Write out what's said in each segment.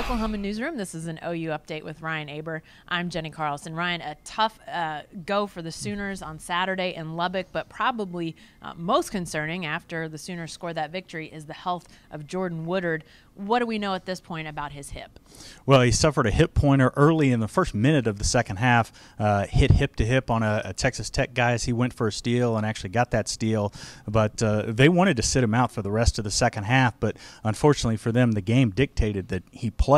Oklahoma Newsroom. This is an OU Update with Ryan Aber. I'm Jenny Carlson. Ryan, a tough go for the Sooners on Saturday in Lubbock, but probably most concerning after the Sooners scored that victory is the health of Jordan Woodard. What do we know at this point about his hip? Well, he suffered a hip pointer early in the first minute of the second half, hit hip to hip on a Texas Tech guy as he went for a steal and actually got that steal. But they wanted to sit him out for the rest of the second half, but unfortunately for them, the game dictated that he play.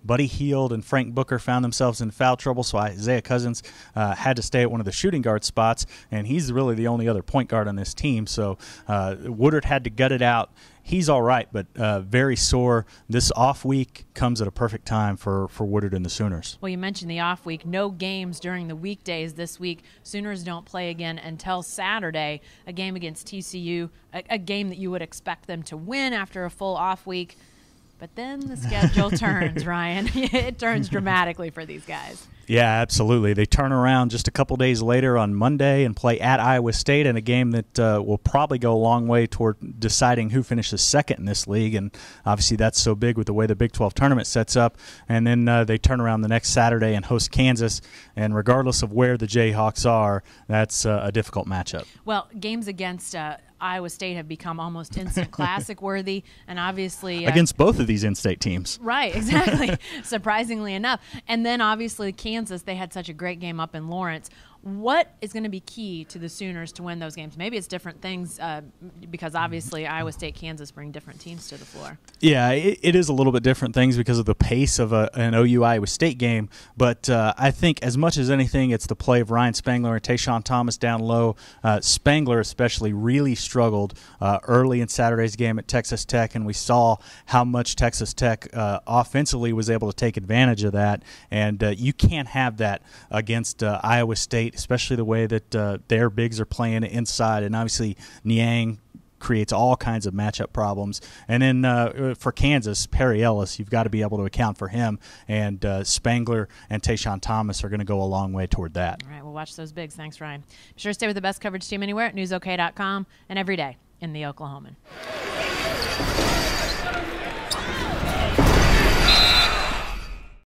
Buddy Hield and Frank Booker found themselves in foul trouble, so Isaiah Cousins had to stay at one of the shooting guard spots, and he's really the only other point guard on this team. So Woodard had to gut it out. He's all right, but very sore. This off week comes at a perfect time for Woodard and the Sooners. Well, you mentioned the off week. No games during the weekdays this week. Sooners don't play again until Saturday, a game against TCU, a game that you would expect them to win after a full off week. But then the schedule turns, Ryan. It turns dramatically for these guys. Yeah, absolutely. They turn around just a couple days later on Monday and play at Iowa State in a game that will probably go a long way toward deciding who finishes second in this league. And obviously that's so big with the way the Big 12 tournament sets up. And then they turn around the next Saturday and host Kansas. And regardless of where the Jayhawks are, that's a difficult matchup. Well, games against Iowa State have become almost instant classic worthy, and obviously against both of these in-state teams. Right, exactly. Surprisingly enough. And then obviously Kansas, they had such a great game up in Lawrence. What is going to be key to the Sooners to win those games? Maybe it's different things because obviously Iowa State, Kansas bring different teams to the floor. Yeah, it is a little bit different things because of the pace of an OU Iowa State game. But I think as much as anything, it's the play of Ryan Spangler and Tayshawn Thomas down low. Spangler especially really struggled early in Saturday's game at Texas Tech, and we saw how much Texas Tech offensively was able to take advantage of that. And you can't have that against Iowa State, especially the way that their bigs are playing inside. And obviously Niang creates all kinds of matchup problems. And then for Kansas, Perry Ellis, you've got to be able to account for him. And Spangler and Tayshawn Thomas are going to go a long way toward that. All right, we'll watch those bigs. Thanks, Ryan. Be sure to stay with the best coverage team anywhere at newsok.com and every day in the Oklahoman.